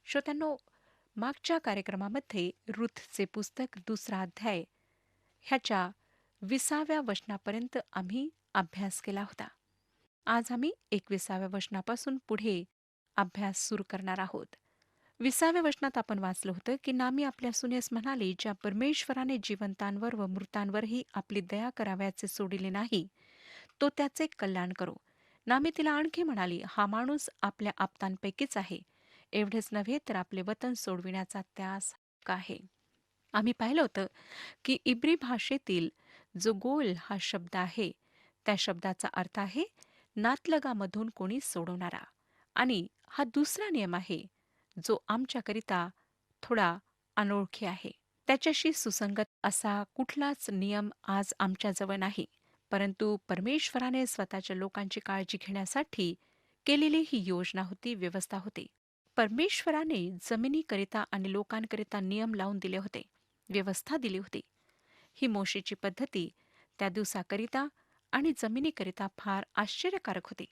श्रोत्यांनो, मागच्या कार्यक्रमामध्ये रूथचे पुस्तक 2रा अध्याय ह्याच्या 20व्या वचनापर्यंत आम्ही अभ्यास केला होता. आज आम्ही 21व्या वचनापासून पुढे अभ्यास सुरू करणार आहोत. 20व्या वचनात आपण वाचलं होतं की नामी आपल्या सुनेस म्हणाली, ज्या परमेश्वराने जिवंतांवर व मृतांवरही आपली दया करावयाचे सोडिले नाही, तो त्याचे कल्याण करो. नामी तिला आणखी म्हणाली, हा माणूस आपल्या आप्तांपैकीच आहे. एवढेच नव्हे तर आपले वतन सोडविण्याचा त्यास हक्क आहे. आम्ही पाहिलं होतं की इब्री भाषेतील जो गोल हा शब्द आहे, त्या शब्दाचा अर्थ आहे नातलगामधून कोणी सोडवणारा. आणि हा दुसरा नियम आहे जो आमच्याकरिता थोडा अनोळखी आहे. त्याच्याशी सुसंगत असा कुठलाच नियम आज आमच्याजवळ नाही. परंतु परमेश्वराने स्वतःच्या लोकांची काळजी घेण्यासाठी केलेली ही योजना होती, व्यवस्था होती. परमेश्वराने जमिनीकरिता आणि लोकांकरिता नियम लावून दिले होते, व्यवस्था दिली होती. ही मोशेची पद्धती त्या दिवसाकरिता आणि जमिनीकरिता फार आश्चर्यकारक होती.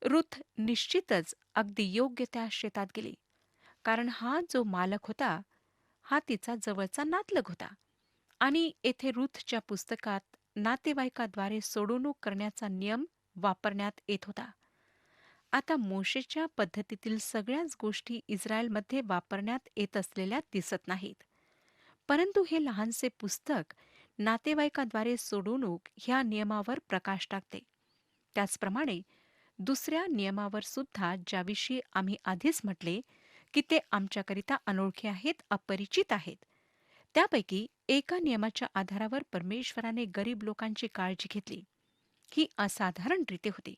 रुथ निश्चितच अगदी योग्य त्या शेतात गेली, कारण हा जो मालक होता हा तिचा जवळचा नातलग होता. आणि येथे रूथच्या पुस्तकात नातेवाईकाद्वारे सोडवणूक करण्याचा नियम वापरण्यात येत होता. आता मोशेच्या पद्धतीतील सगळ्याच गोष्टी इस्रायलमध्ये वापरण्यात येत असलेल्या दिसत नाहीत. परंतु हे लहानसे पुस्तक नातेवाईकाद्वारे सोडवणूक ह्या नियमावर प्रकाश टाकते. त्याचप्रमाणे दुसऱ्या नियमावर सुद्धा, ज्याविषयी आम्ही आधीच म्हटले की ते आमच्याकरिता अनोळखी आहेत, अपरिचित आहेत. त्यापैकी एका नियमाच्या आधारावर परमेश्वराने गरीब लोकांची काळजी घेतली. ही असाधारण रीती होती.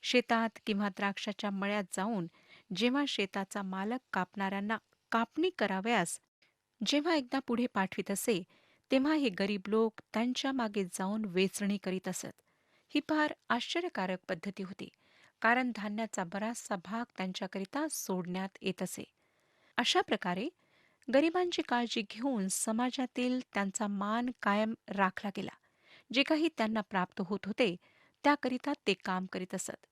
शेतात किंवा द्राक्षाच्या मळ्यात जाऊन जेव्हा शेताचा मालक कापणाऱ्यांना कापणी करावयास जेव्हा एकदा पुढे पाठवित असे, तेव्हा हे गरीब लोक त्यांच्या मागे जाऊन वेचणी करीत असत. ही फार आश्चर्यकारक पद्धती होती, कारण धान्याचा बराचसा भाग त्यांच्याकरिता सोडण्यात येत असे. अशा प्रकारे गरिबांची काळजी घेऊन समाजातील त्यांचा मान कायम राखला गेला. जे काही त्यांना प्राप्त होत होते त्याकरिता ते काम करीत असत.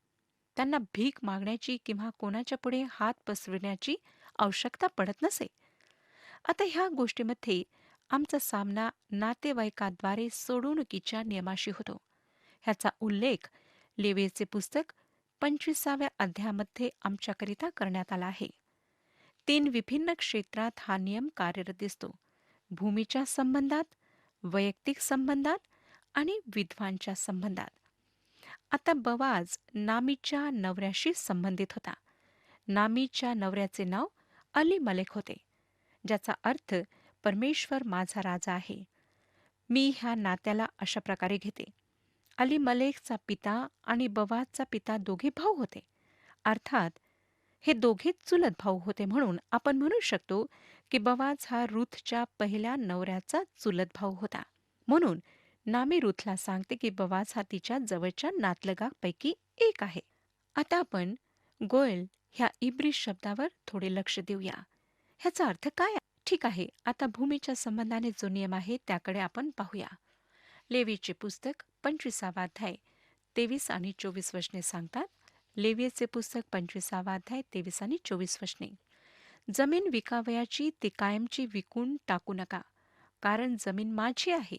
त्यांना भीक मागण्याची किंवा कोणाच्या पुढे हात पसरविण्याची आवश्यकता पडत नसे. आता ह्या गोष्टीमध्ये आमचा सामना नातेवाईकाद्वारे सोडवणुकीच्या नियमाशी होतो. ह्याचा उल्लेख लेवीचे पुस्तक 25व्या अध्यायामध्ये आमच्याकरिता करण्यात आला आहे. 3 विभिन्न क्षेत्रात हा नियम कार्यरत दिसतो: भूमीच्या संबंधात, वैयक्तिक संबंधात आणि विधवांच्या संबंधात. आता बवाज नामीच्या नवऱ्याशी संबंधित होता. नामीच्या नवऱ्याचे नाव अलीमलेक होते, ज्याचा अर्थ परमेश्वर माझा राजा आहे. मी ह्या नात्याला अशा प्रकारे घेते. अलीमलेकचा पिता आणि बवाजचा पिता दोघे भाऊ होते. अर्थात हे दोघे चुलत भाऊ होते, म्हणून आपण म्हणू शकतो की बवाज हा रूथच्या पहिल्या नवऱ्याचा चुलत भाऊ होता. म्हणून नामी रूथला सांगते की बवाज हा तिच्या जवळच्या नातलगापैकी एक आहे. आता आपण गोयल ह्या इब्री शब्दावर थोडे लक्ष देऊया. ह्याचा अर्थ काय आहे? ठीक आहे, आता भूमीच्या संबंधाने जो नियम आहे त्याकडे आपण पाहूया. लेवीचे पुस्तक 25वा अध्याय 23 आणि 24 वचने सांगतात. लेवीचे पुस्तक 25वा अध्याय 23 आणि 24 वचने. जमीन विकावयाची ती कायमची विकून टाकू नका, कारण जमीन माझी आहे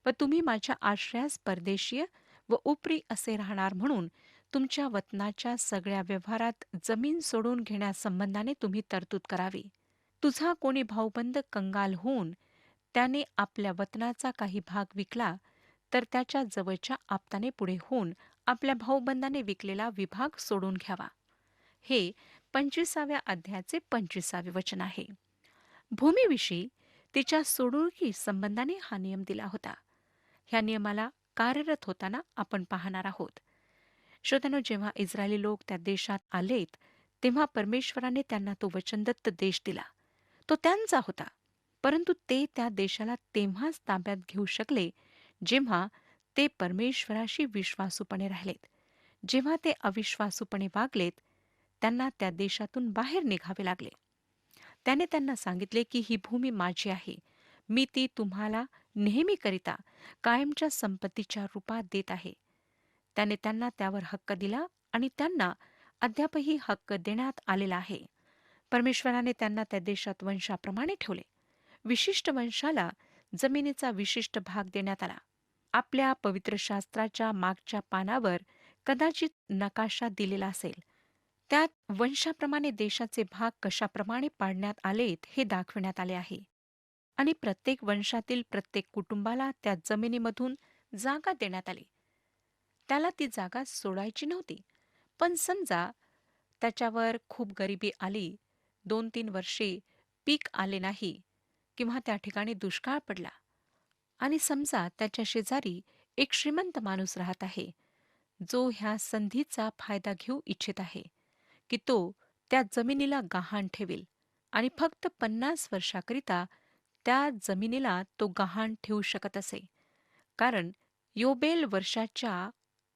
व तुम्ही माझ्या आश्रयास परदेशीय व उपरी असे राहणार, म्हणून तुमच्या वतनाच्या सगळ्या व्यवहारात जमीन सोडून घेण्यासंबंधाने तुम्ही तरतूद करावी. तुझा कोणी भाऊबंद कंगाल होऊन त्याने आपल्या वतनाचा काही भाग विकला, तर त्याच्या जवळच्या आप्ताने पुढे होऊन आपल्या भाऊबंदाने विकलेला विभाग सोडून घ्यावा. हे 25व्या अध्यायाचे 25वे वचन आहे. भूमीविषयी तिच्या सोडवणुकी संबंधाने हा नियम दिला होता. ह्या नियमाला कार्यरत होताना आपण पाहणार आहोत. श्रोत्यांनो, जेव्हा इस्रायली लोक त्या देशात आलेत, तेव्हा परमेश्वराने त्यांना तो वचनदत्त देश दिला. तो त्यांचा होता. परंतु ते त्या देशाला तेव्हाच ताब्यात घेऊ शकले जेव्हा ते परमेश्वराशी विश्वासूपणे राहिलेत. जेव्हा ते अविश्वासूपणे वागलेत, त्यांना त्या देशातून बाहेर निघावे लागले. त्याने त्यांना सांगितले की ही भूमी माझी आहे, मी ती तुम्हाला नेहमीकरिता कायमच्या संपत्तीच्या रूपात देत आहे. त्याने त्यांना त्यावर हक्क दिला आणि त्यांना अद्यापही हक्क देण्यात आलेला आहे. परमेश्वराने त्यांना त्या देशात वंशाप्रमाणे ठेवले. विशिष्ट वंशाला जमिनीचा विशिष्ट भाग देण्यात आला. आपल्या पवित्र शास्त्राच्या मागच्या पानावर कदाचित नकाशा दिलेला असेल. त्यात वंशाप्रमाणे देशाचे भाग कशाप्रमाणे पाडण्यात आलेत हे दाखविण्यात आले आहे. आणि प्रत्येक वंशातील प्रत्येक कुटुंबाला त्या जमिनीमधून जागा देण्यात आली. त्याला ती जागा सोडायची नव्हती. पण समजा त्याच्यावर खूप गरिबी आली, 2-3 वर्षे पीक आले नाही किंवा त्या ठिकाणी दुष्काळ पडला आणि समजा त्याच्या शेजारी एक श्रीमंत माणूस राहत आहे, जो ह्या संधीचा फायदा घेऊ इच्छित आहे, की तो त्या जमिनीला गहाण ठेवेल आणि फक्त 50 वर्षाकरिता त्या जमिनीला तो गहाण ठेवू शकत असे. कारण योबेल वर्षाच्या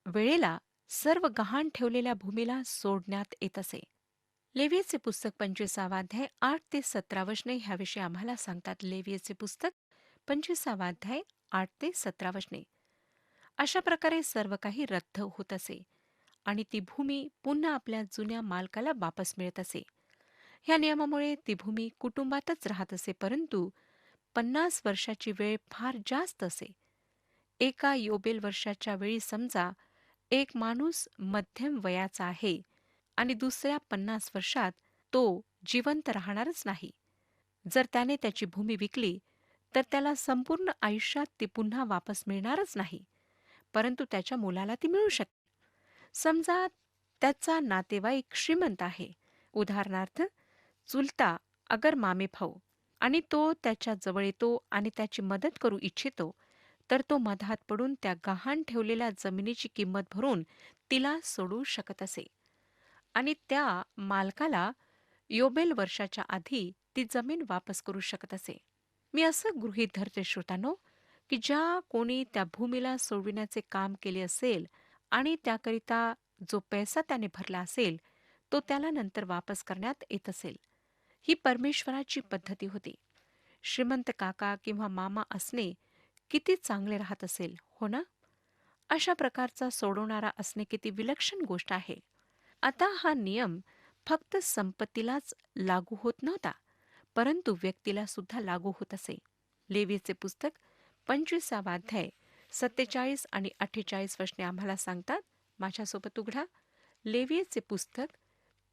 वेळेला सर्व गहाण ठेवलेल्या भूमीला सोडण्यात येत असे. लेवियचे पुस्तक 25 अध्याय 8 ते 17 वचने ह्याविषयी आम्हाला सांगतात. लेवियचे पुस्तक 25 अध्याय 8 ते 17 वचने. अशा प्रकारे सर्व काही रद्द होत असे आणि ती भूमी पुन्हा आपल्या जुन्या मालकाला वापस मिळत असे. ह्या नियमामुळे ती भूमी कुटुंबातच राहत असे, परंतु 50 वर्षाची वेळ फार जास्त असे. एका योबेल वर्षाच्या वेळी समजा एक माणूस मध्यम वयाचा आहे आणि दुसऱ्या 50 वर्षात तो जिवंत राहणारच नाही. जर त्याने त्याची भूमी विकली तर त्याला संपूर्ण आयुष्यात ती पुन्हा वापस मिळणारच नाही, परंतु त्याच्या मुलाला ती मिळू शकते. समजा त्याचा नातेवाईक श्रीमंत आहे, उदाहरणार्थ चुलता अगर मामे भाऊ, आणि तो त्याच्या जवळ येतो आणि त्याची मदत करू इच्छितो, तर तो मधात पडून त्या गहाण ठेवलेल्या जमिनीची किंमत भरून तिला सोडू शकत असे आणि त्या मालकाला योबेल वर्षाच्या आधी ती जमीन वापस करू शकत असे. मी असं गृहीत धरते श्रोतांनो, की ज्या कोणी त्या भूमीला सोडविण्याचे काम केले असेल आणि त्याकरिता जो पैसा त्याने भरला असेल, तो त्याला नंतर वापस करण्यात येत असेल. ही परमेश्वराची पद्धती होती. श्रीमंत काका किंवा मामा असणे किती चांगले राहत असेल, हो ना? अशा प्रकारचा सोडवणारा असणे किती विलक्षण गोष्ट आहे. आता हा नियम फक्त संपत्तीलाच लागू होत नव्हता, परंतु व्यक्तीला सुद्धा लागू होत असे. लेवीचे पुस्तक 25 अध्याय 47 आणि 48 वचने आम्हाला सांगतात. माझ्यासोबत उघडा. लेवीचे पुस्तक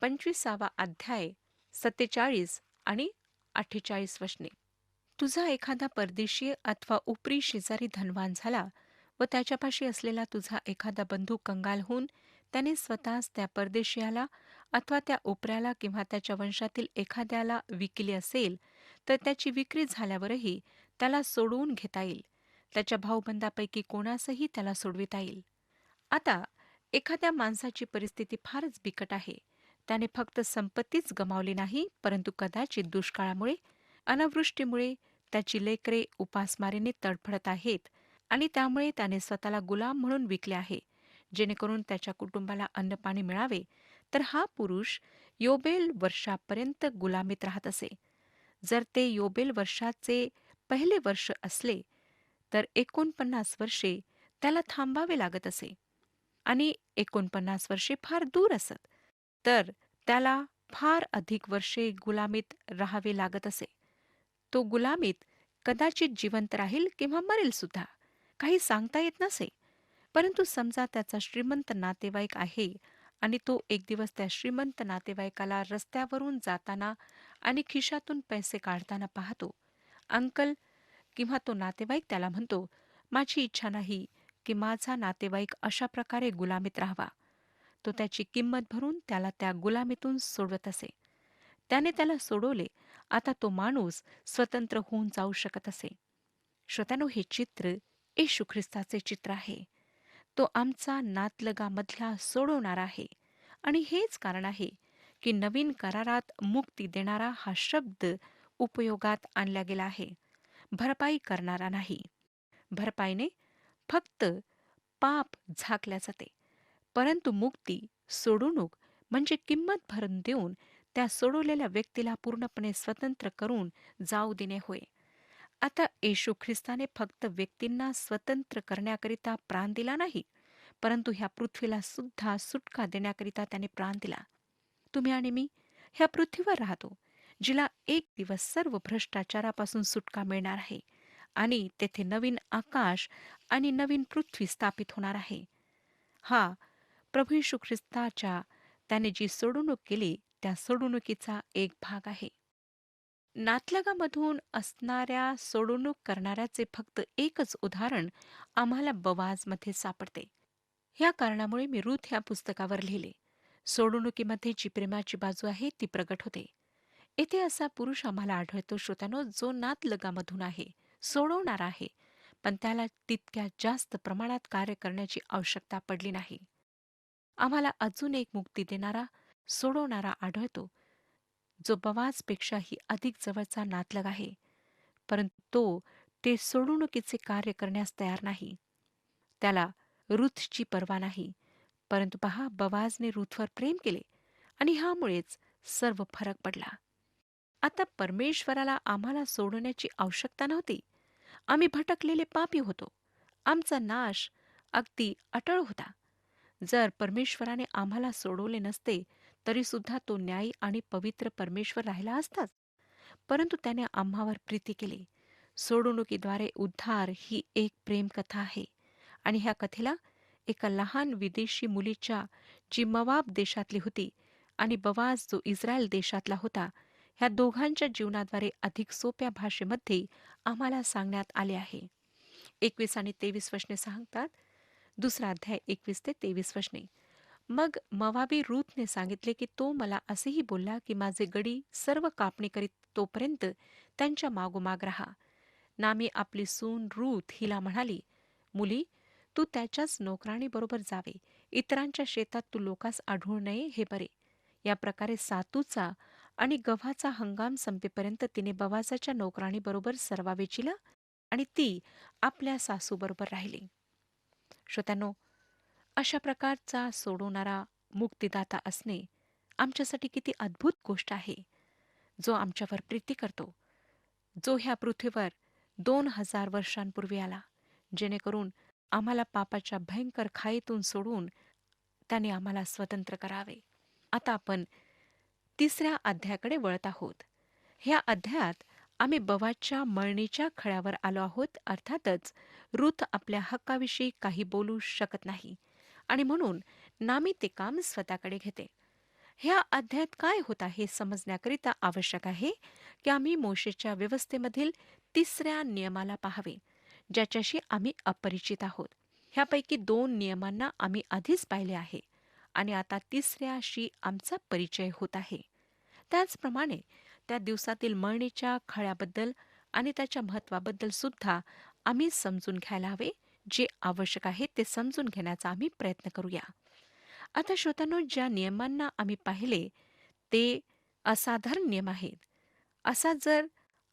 25 अध्याय 47 आणि 48 वचने. तुझा एखादा परदेशी अथवा उपरी शेजारी धनवान झाला व त्याच्यापाशी असलेला तुझा एखादा बंधू कंगाल होऊन त्याने स्वतःच त्या परदेशियाला अथवा त्या उपऱ्याला किंवा त्याच्या वंशातील एखाद्याला विकली असेल, तर त्याची विक्री झाल्यावरही त्याला सोडवून घेता येईल. त्याच्या भाऊबंदापैकी कोणासही त्याला सोडविता येईल. आता एखाद्या माणसाची परिस्थिती फारच बिकट आहे. त्याने फक्त संपत्तीच गमावली नाही, परंतु कदाचित दुष्काळामुळे, अनावृष्टीमुळे त्याची लेकरे उपासमारीने तडफडत आहेत आणि त्यामुळे त्याने स्वतःला गुलाम म्हणून विकले आहे, जेणेकरून त्याच्या कुटुंबाला अन्नपाणी मिळावे. तर हा पुरुष योबेल वर्षापर्यंत गुलामीत राहत असे. जर ते योबेल वर्षाचे पहिले वर्ष असले तर 49 वर्षे त्याला थांबावे लागत असे आणि 49 वर्षे फार दूर असत तर त्याला फार अधिक वर्षे गुलामीत राहावे लागत असे. तो गुलामीत कदाचित जिवंत राहील किंवा मरेल सुद्धा, काही सांगता येत नसे. परंतु समजा त्याचा श्रीमंत नातेवाईक आहे आणि तो एक दिवस त्या श्रीमंत नातेवाईकाला रस्त्यावरून जाताना आणि खिशातून पैसे काढताना पाहतो. अंकल किंवा तो नातेवाईक त्याला म्हणतो, माझी इच्छा नाही की माझा नातेवाईक अशा प्रकारे गुलामीत राहावा. तो त्याची किंमत भरून त्याला त्या गुलामीतून सोडवत असे. त्याने त्याला सोडवले. आता तो माणूस स्वतंत्र होऊन जाऊ शकत असे. श्रोत्यानो, हे चित्र येशू ख्रिस्ताचे चित्र आहे. तो आमचा नातलगामधला सोडवणारा आहे आणि हेच कारण आहे की नवीन करारात मुक्ती देणारा हा शब्द उपयोगात आणला गेला आहे. भरपाई करणारा नाही. भरपाईने फक्त पाप झाकल्या जाते, परंतु मुक्ती, सोडवणूक म्हणजे किंमत भरून देऊन त्या सोडवलेल्या व्यक्तीला पूर्णपणे स्वतंत्र करून जाऊ देणे होय. आता येशू ख्रिस्ताने फक्त व्यक्तींना स्वतंत्र करण्याकरिता प्राण दिला नाही, परंतु ह्या पृथ्वीला सुद्धा सुटका देण्याकरिता त्याने प्राण दिला. तुम्ही आणि मी ह्या पृथ्वीवर राहतो, जिला एक दिवस सर्व भ्रष्टाचारापासून सुटका मिळणार आहे आणि तेथे नवीन आकाश आणि नवीन पृथ्वी स्थापित होणार आहे. हा प्रभू येशू ख्रिस्ताच्या त्याने जी सोडवणूक केली त्या सोडवणुकीचा एक भाग आहे. नातलगामधून असणाऱ्या सोडवणूक करणाऱ्याचे फक्त एकच उदाहरण आम्हाला बवाजमध्ये सापडते. ह्या कारणामुळे मी रूथ ह्या पुस्तकावर लिहिले. सोडवणुकीमध्ये जी प्रेमाची बाजू आहे ती प्रगट होते. येथे असा पुरुष आम्हाला आढळतो श्रोत्यानो, जो नातलगामधून आहे, सोडवणारा आहे, पण त्याला तितक्या जास्त प्रमाणात कार्य करण्याची आवश्यकता पडली नाही. आम्हाला अजून एक मुक्ती देणारा, सोडवणारा आढळतो, जो बवाजपेक्षाही अधिक जवळचा नातलग आहे, परंतु तो ते सोडवणुकीचे कार्य करण्यास तयार नाही. त्याला रूथची पर्वा नाही, परंतु पहा, बवाजने रूथवर प्रेम केले आणि ह्यामुळेच सर्व फरक पडला. आता परमेश्वराला आम्हाला सोडवण्याची आवश्यकता नव्हती. आम्ही भटकलेले पापी होतो. आमचा नाश अगदी अटळ होता. जर परमेश्वराने आम्हाला सोडवले नसते तरी सुद्धा तो न्यायी आणि पवित्र परमेश्वर राहिला असताच. परंतु त्याने आम्हावर प्रीती केली. सोडवणुकीद्वारे उद्धार ही एक प्रेमकथा आहे आणि ह्या कथेला एका लहान विदेशी मुलीच्या, जी मवाब देशातली होती, आणि बवाज जो इस्रायल देशातला होता, ह्या दोघांच्या जीवनाद्वारे अधिक सोप्या भाषेमध्ये आम्हाला सांगण्यात आले आहे. 21 आणि 23 वचने सांगतात. दुसरा अध्याय 21 ते 23 वचने. मग मवाबी रूथने सांगितले की तो मला असेही बोलला की माझे गडी सर्व कापणी करीत तोपर्यंत त्यांच्या मागोमाग राहा. नामी आपली सून रूथ हिला म्हणाली, मुली, तू त्याच्याच नोकराणीबरोबर जावे. इतरांच्या शेतात तू लोकास आढळू नये हे बरे. या प्रकारे सातूचा आणि गव्हाचा हंगाम संपेपर्यंत तिने बवाजाच्या नोकराणीबरोबर सर्वा वेचिला आणि ती आपल्या सासूबरोबर राहिली. श्रोत्यानो, अशा प्रकारचा सोडवणारा मुक्तिदाता असणे आमच्यासाठी किती अद्भुत गोष्ट आहे, जो आमच्यावर प्रीती करतो, जो ह्या पृथ्वीवर 2000 वर्षांपूर्वी आला, जेणेकरून आम्हाला पापाच्या भयंकर खाईतून सोडून त्याने आम्हाला स्वतंत्र करावे. आता आपण तिसऱ्या अध्यायाकडे वळत आहोत. ह्या अध्यायात आम्ही बवाच्या मळणीच्या खळ्यावर आलो आहोत. अर्थातच रूथ आपल्या हक्काविषयी काही बोलू शकत नाही आणि म्हणून नामी ते काम स्वतःकडे घेते. ह्या अध्यायात काय होता हे समजण्याकरिता आवश्यक आहे की आम्ही मोशेच्या व्यवस्थेमधील तिसऱ्या नियमाला पाहावे, ज्याच्याशी आम्ही अपरिचित आहोत. ह्यापैकी 2 नियमांना आम्ही आधीच पाहिले आहे आणि आता तिसऱ्याशी आमचा परिचय होत आहे. त्याचप्रमाणे त्या दिवसातील मळणीच्या खळ्याबद्दल आणि त्याच्या महत्वाबद्दल सुद्धा आम्ही समजून घ्यायला हवे. जे आवश्यक आहे ते समजून घेण्याचा आम्ही प्रयत्न करूया. आता श्रोतांनो, ज्या नियमांना आम्ही पाहिले ते असाधारण नियम आहेत. असा जर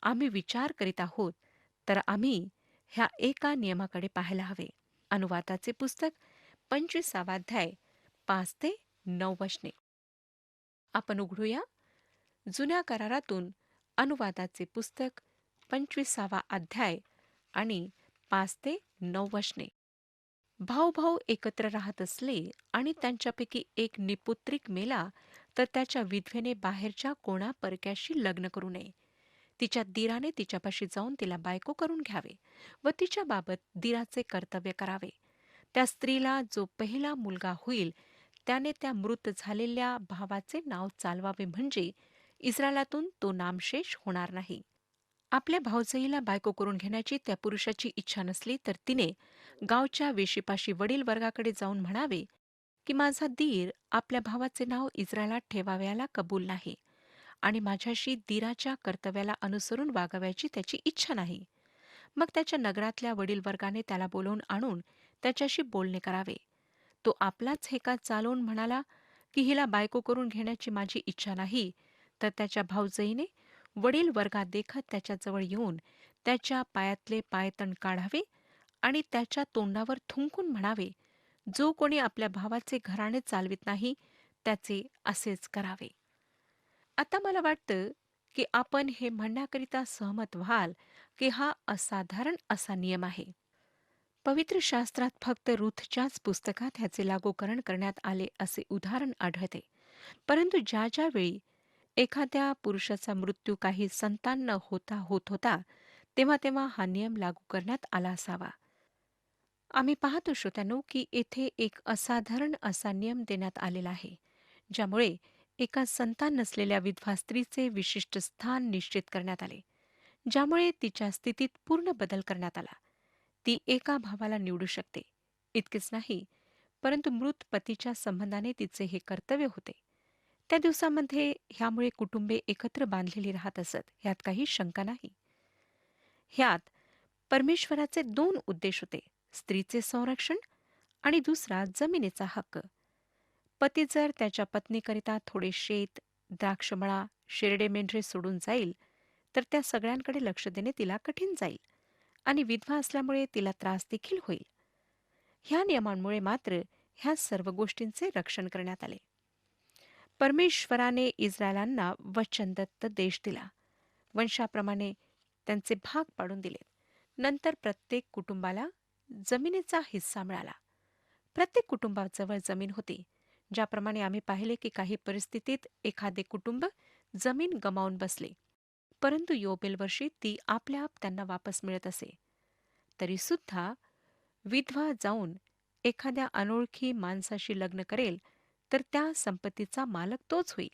आम्ही विचार करीत आहोत तर आम्ही ह्या एका नियमाकडे पाहायला हवे. अनुवादाचे पुस्तक 25 अध्याय 5 ते 9 वचने. आपण उघडूया. जुन्या करारातून अनुवादाचे पुस्तक 25 अध्याय आणि 5 ते 9 वचने. भाऊ एकत्र राहत असले आणि त्यांच्यापैकी एक निपुत्रिक मेला तर त्याच्या विधवेने बाहेरच्या कोणा परक्याशी लग्न करू नये. तिच्या दीराने तिच्यापाशी जाऊन तिला बायको करून घ्यावे व तिच्या बाबत दीराचे कर्तव्य करावे. त्या स्त्रीला जो पहिला मुलगा होईल त्याने त्या मृत झालेल्या भावाचे नाव चालवावे, म्हणजे इस्रायलातून तो नामशेष होणार नाही. आपल्या भावजईला बायको करून घेण्याची त्या पुरुषाची इच्छा नसली तर तिने गावच्या वेशीपाशी वडील वर्गाकडे जाऊन म्हणावे की माझा दीर आपल्या भावाचे नाव इस्रायलात ठेवावयाला कबूल नाही आणि माझ्याशी दीराच्या कर्तव्याला अनुसरून वागाव्याची त्याची इच्छा नाही. मग त्याच्या नगरातल्या वडील वर्गाने त्याला बोलवून आणून त्याच्याशी बोलणे करावे. तो आपलाच हेका चालवून म्हणाला की हिला बायको करून घेण्याची माझी इच्छा नाही, तर त्याच्या भावजईने वडील वर्गात देखत त्याच्याजवळ येऊन त्याच्या पायातले पायतण काढावे आणि त्याच्या तोंडावर थुंकून म्हणावे, जो कोणी आपल्या भावाचे घराणे चालवित नाही त्याचे असेच करावे. आता मला वाटतं की आपण हे म्हणण्याकरिता सहमत व्हाल की हा असाधारण असा नियम आहे. पवित्र शास्त्रात फक्त रूथच्याच पुस्तकात ह्याचे लागूकरण करण्यात आले असे उदाहरण आढळते. परंतु ज्या ज्या वेळी एखाद्या पुरुषाचा मृत्यू काही संतान न होता होत होता, तेव्हा तेव्हा हा नियम लागू करण्यात आला असावा. आम्ही पाहतो श्रोत्यानो की येथे एक असाधारण असा नियम देण्यात आलेला आहे, ज्यामुळे एका संतान नसलेल्या विधवा स्त्रीचे विशिष्ट स्थान निश्चित करण्यात आले, ज्यामुळे तिच्या स्थितीत पूर्ण बदल करण्यात आला. ती एका भावाला निवडू शकते. इतकेच नाही, परंतु मृत पतीच्या संबंधाने तिचे हे कर्तव्य होते. त्या दिवसामध्ये ह्यामुळे कुटुंबे एकत्र बांधलेली राहत असत, ह्यात काही शंका नाही. ह्यात परमेश्वराचे दोन उद्देश होते: स्त्रीचे संरक्षण आणि दुसरा जमिनीचा हक्क. पती जर त्याच्या पत्नीकरिता थोडे शेत, द्राक्षमळा, शेरडे मेंढरे सोडून जाईल, तर त्या सगळ्यांकडे लक्ष देणे तिला कठीण जाईल आणि विधवा असल्यामुळे तिला त्रास देखील होईल. ह्या नियमांमुळे मात्र ह्या सर्व गोष्टींचे रक्षण करण्यात आले. परमेश्वराने इस्रायलांना वचनदत्त देश दिला. वंशाप्रमाणे त्यांचे भाग पाडून दिले. नंतर प्रत्येक कुटुंबाला जमिनीचा हिस्सा मिळाला. प्रत्येक कुटुंबाजवळ जमीन होती. ज्याप्रमाणे आम्ही पाहिले की काही परिस्थितीत एखादे कुटुंब जमीन गमावून बसले, परंतु योबेल वर्षी ती आपल्याआप त्यांना वापस मिळत असे. तरी सुद्धा विधवा जाऊन एखाद्या अनोळखी माणसाशी लग्न करेल, तर त्या संपत्तीचा मालक तोच होईल.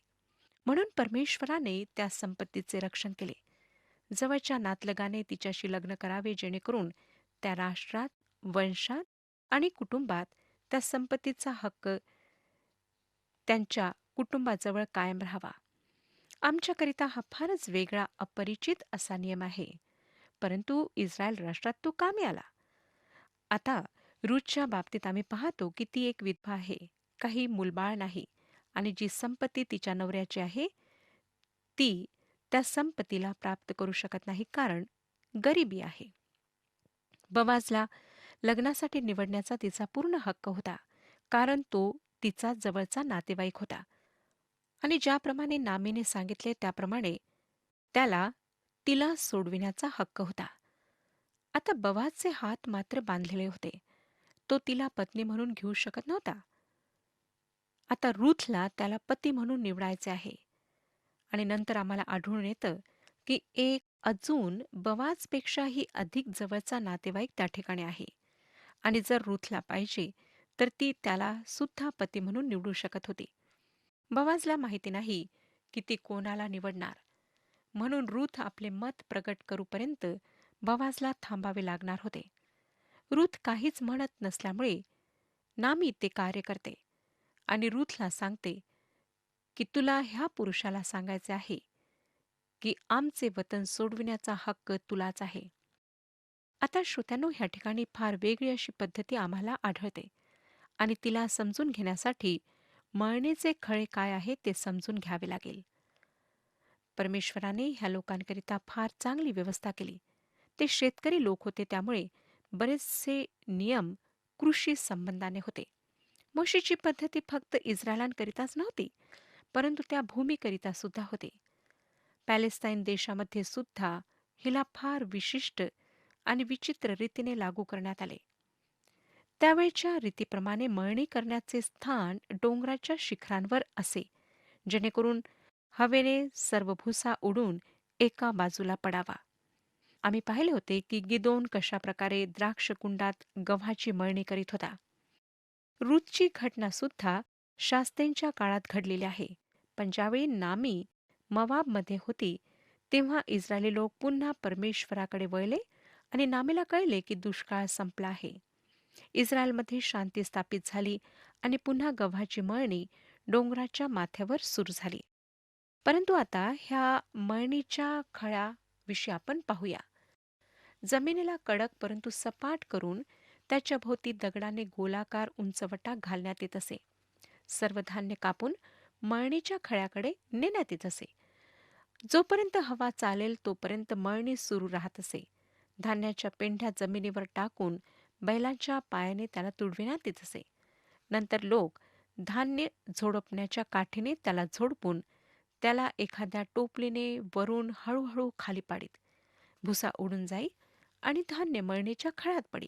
म्हणून परमेश्वराने त्या संपत्तीचे रक्षण केले. जवळच्या नातलगाने तिच्याशी लग्न करावे, जेणेकरून त्या राष्ट्रात, वंशात आणि कुटुंबात त्या संपत्तीचा हक्क त्यांच्या कुटुंबाजवळ कायम राहावा. आमच्याकरिता हा फारच वेगळा, अपरिचित असा नियम आहे, परंतु इस्रायल राष्ट्रात तो कामी आला. आता रूथच्या बाबतीत आम्ही पाहतो की ती एक विधवा आहे, काही मूलबाळ नाही, आणि जी संपत्ती तिच्या नवऱ्याची आहे ती त्या संपत्तीला प्राप्त करू शकत नाही, कारण गरिबी आहे. बवाजला लग्नासाठी निवडण्याचा तिचा पूर्ण हक्क होता, कारण तो तिचा जवळचा नातेवाईक होता आणि ज्याप्रमाणे नामीने सांगितले त्याप्रमाणे त्याला तिला सोडविण्याचा हक्क होता. आता बवाजचे हात मात्र बांधलेले होते. तो तिला पत्नी म्हणून घेऊ शकत नव्हता. आता रूथला त्याला पती म्हणून निवडायचे आहे. आणि नंतर आम्हाला आढळून येतं की एक अजून बवाजपेक्षाही अधिक जवळचा नातेवाईक त्या ठिकाणी आहे, आणि जर रूथला पाहिजे तर ती त्याला सुद्धा पती म्हणून निवडू शकत होती. बवाजला माहिती नाही की ती कोणाला निवडणार, म्हणून रूथ आपले मत प्रगट करूपर्यंत बवाजला थांबावे लागणार होते. रूथ काहीच म्हणत नसल्यामुळे नामी ते कार्य करते आणि रूथला सांगते की तुला ह्या पुरुषाला सांगायचे आहे की आमचे वतन सोडविण्याचा हक्क तुलाच आहे. आता श्रोत्यांनो, ह्या ठिकाणी फार वेगळी अशी पद्धती आम्हाला आढळते आणि तिला समजून घेण्यासाठी मळणीचे खळे काय आहे ते समजून घ्यावे लागेल. परमेश्वराने ह्या लोकांकरिता फार चांगली व्यवस्था केली. ते शेतकरी लोक होते, त्यामुळे बरेचसे नियम कृषी संबंधाने होते. मोशेची पद्धती फक्त इस्रायलांकरिताच नव्हती, परंतु त्या भूमीकरिता सुद्धा होते. पॅलेस्टाईन देशामध्ये सुद्धा हिला फार विशिष्ट आणि विचित्र रीतीने लागू करण्यात आले. त्यावेळच्या रीतीप्रमाणे मळणी करण्याचे स्थान डोंगराच्या शिखरांवर असे, जेणेकरून हवेने सर्व भुसा उडून एका बाजूला पडावा. आम्ही पाहिले होते की गिदोन कशाप्रकारे द्राक्षकुंडात गव्हाची मळणी करीत होता. रूथची घटना सुद्धा शास्त्रींच्या काळात घडलेली आहे. पण ज्यावेळी नामी मवाबमध्ये होती, तेव्हा इस्रायली लोक पुन्हा परमेश्वराकडे वळले आणि नामीला कळले की दुष्काळ संपला आहे. इस्रायलमध्ये शांती स्थापित झाली आणि पुन्हा गव्हाची मळणी डोंगराच्या माथ्यावर सुरू झाली. परंतु आता ह्या मळणीच्या खळ्याविषयी आपण पाहूया. जमिनीला कडक परंतु सपाट करून त्याच्या भोवती दगडाने गोलाकार उंचवटा घालण्यात येत असे. सर्व धान्य कापून मळणीच्या खळ्याकडे नेण्यात येत असे. जोपर्यंत हवा चालेल तोपर्यंत मळणी सुरू राहत असे. धान्याच्या पेंढ्या जमिनीवर टाकून बैलांच्या पायाने त्याला तुडविण्यात येत असे. नंतर लोक धान्य झोडपण्याच्या काठीने त्याला झोडपून त्याला एखाद्या टोपलीने वरून हळूहळू खाली पाडीत. भुसा उडून जाई आणि धान्य मळणीच्या खळ्यात पडी.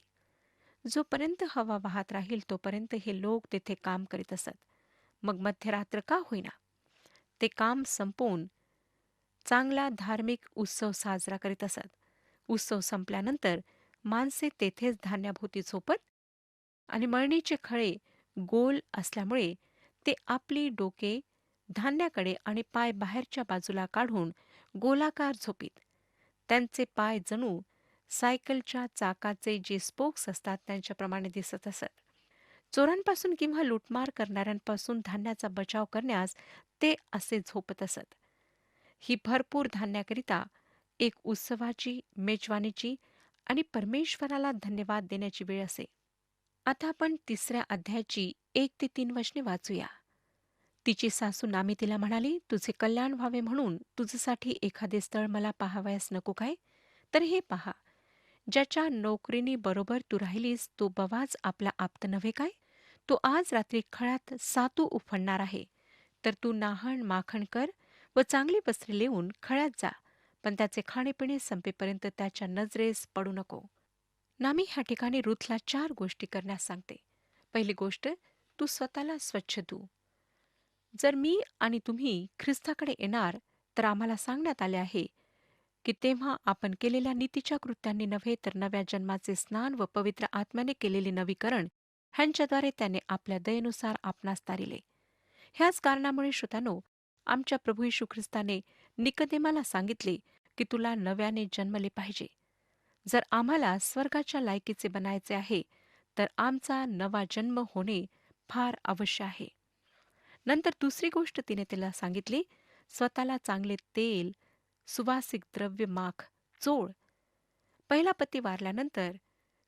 जोपर्यंत हवा वाहत राहील तोपर्यंत हे लोक तेथे काम करीत असत, मग मध्यरात्र का होईना. ते काम संपवून चांगला धार्मिक उत्सव साजरा करीत असत. उत्सव संपल्यानंतर माणसे तेथेच धान्याभोवती झोपत आणि मळणीचे खळे गोल असल्यामुळे ते आपली डोके धान्याकडे आणि पाय बाहेरच्या बाजूला काढून गोलाकार झोपीत. त्यांचे पाय जणू सायकलच्या चाकाचे जे स्पोक्स असतात त्यांच्याप्रमाणे दिसत असत. चोरांपासून किंवा लूटमार करणाऱ्यांपासून धान्याचा बचाव करण्यास ते असे झोपत असत. ही भरपूर धान्याकरिता एक उत्सवाची, मेजवानीची आणि परमेश्वराला धन्यवाद देण्याची वेळ असे. आता आपण 3ऱ्या अध्यायाची 1 ते 3 वचने वाचूया. तिची सासू नामी तिला म्हणाली, तुझे कल्याण व्हावे म्हणून तुझ्यासाठी एखादे स्थळ मला पाहावयास नको काय? तर हे पहा, ज्याच्या नोकरीनी बरोबर तू राहिलीस तो बवाच आपला आप्त नव्हे काय? तो आज रात्री खळ्यात सातू उफडणार आहे. तर तू नाहण माखण कर व चांगली वस्त्रे लेवून खळ्यात जा, पण त्याचे खाणेपिणे संपेपर्यंत त्याच्या नजरेस पडू नको. नामी ह्या ठिकाणी रुथला 4 गोष्टी करण्यास सांगते. पहिली गोष्ट, तू स्वतःला स्वच्छ धू. जर मी आणि तुम्ही ख्रिस्ताकडे येणार तर आम्हाला सांगण्यात आले आहे की तेव्हा आपण केलेल्या नीतीच्या कृत्यांनी नव्हे तर नव्या जन्माचे स्नान व पवित्र आत्म्याने केलेले नवीकरण ह्यांच्याद्वारे त्याने आपल्या दयेनुसार आपणास तारिले. ह्याच कारणामुळे श्रोत्यानो, आमच्या प्रभू येशू ख्रिस्ताने निकदेमाला सांगितले की तुला नव्याने जन्मले पाहिजे. जर आम्हाला स्वर्गाच्या लायकीचे बनायचे आहे तर आमचा नवा जन्म होणे फार अवश्य आहे. नंतर दुसरी गोष्ट तिने तिला सांगितली, स्वतःला चांगले तेल, सुवासिक द्रव्य माख चोळ. पहिला पती वारल्यानंतर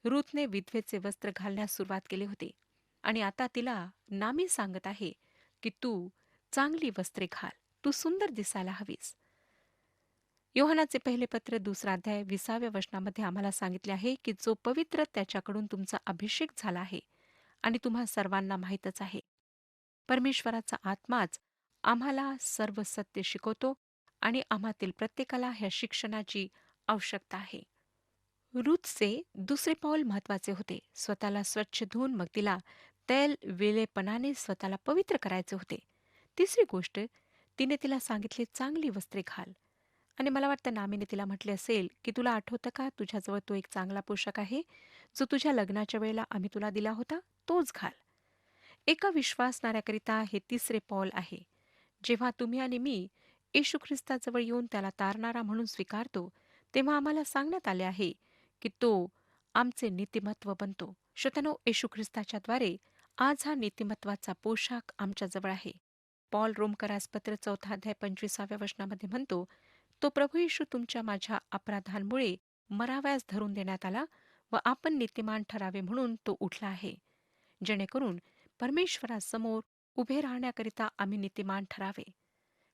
रूथने विधवेचे वस्त्र घालण्यास सुरुवात केली होती आणि आता तिला नामी सांगत आहे की तू चांगली वस्त्रे घाल, तू सुंदर दिसायला हवीस. योहानाचे पहिले पत्र 2 अध्याय 20व्या वचनामध्ये आम्हाला सांगितले आहे की जो पवित्र त्याच्याकडून तुमचा अभिषेक झाला आहे आणि तुम्हा सर्वांना माहीतच आहे. परमेश्वराचा आत्माच आम्हाला सर्व सत्य शिकवतो आणि आम्हातील प्रत्येकाला ह्या शिक्षणाची आवश्यकता आहे. रूथचे दुसरे पाऊल महत्वाचे होते. स्वतःला स्वच्छ धुवून मग तिला तेल विलेपणाने स्वतःला पवित्र करायचे होते. तिसरी गोष्ट, तिने तिला सांगितले चांगली वस्त्रे घाल. आणि मला वाटतं नामीने तिला म्हटले असेल की तुला आठवतं का, तुझ्याजवळ तो एक चांगला पोशाख आहे जो तुझ्या लग्नाच्या वेळेला आम्ही तुला दिला होता, तोच घाल. एका विश्वासणाऱ्याकरिता हे तिसरे पाऊल आहे. जेव्हा तुम्ही आणि मी येशू ख्रिस्ताजवळ येऊन त्याला तारणारा म्हणून स्वीकारतो, तेव्हा आम्हाला सांगण्यात आले आहे की तो आमचे नीतिमत्व बनतो. श्रोत्यानो, येशू ख्रिस्ताच्याद्वारे आज हा नीतिमत्वाचा पोशाख आमच्याजवळ आहे. पॉल रोमकरास पत्र 4 अध्याय 25व्या वचनामध्ये म्हणतो, तो प्रभू येशू तुमच्या माझ्या अपराधांमुळे मराव्यास धरून देण्यात आला व आपण नीतिमान ठरावे म्हणून तो उठला आहे, जेणेकरून परमेश्वरासमोर उभे राहण्याकरिता आम्ही नीतिमान ठरावे.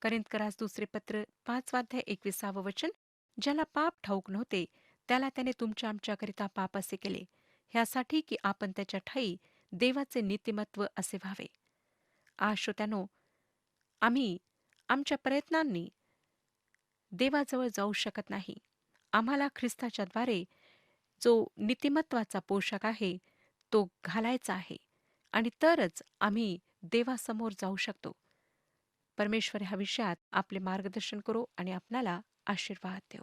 करिंथकरास दुसरे पत्र 5 अध्याय 21 वचन, ज्याला पाप ठाऊक नव्हते त्याला त्याने तुमच्या आमच्याकरिता पाप असे केले, ह्यासाठी की आपण त्याच्या ठायी देवाचे नीतिमत्व असे व्हावे. श्रोत्यानो, आम्ही आमच्या प्रयत्नांनी देवाजवळ जाऊ शकत नाही. आम्हाला ख्रिस्ताच्याद्वारे जो नीतिमत्वाचा पोशाख आहे तो घालायचा आहे आणि तरच आम्ही देवासमोर जाऊ शकतो. परमेश्वर ह्या विषयात आपले मार्गदर्शन करो आणि आपणाला आशीर्वाद देऊ.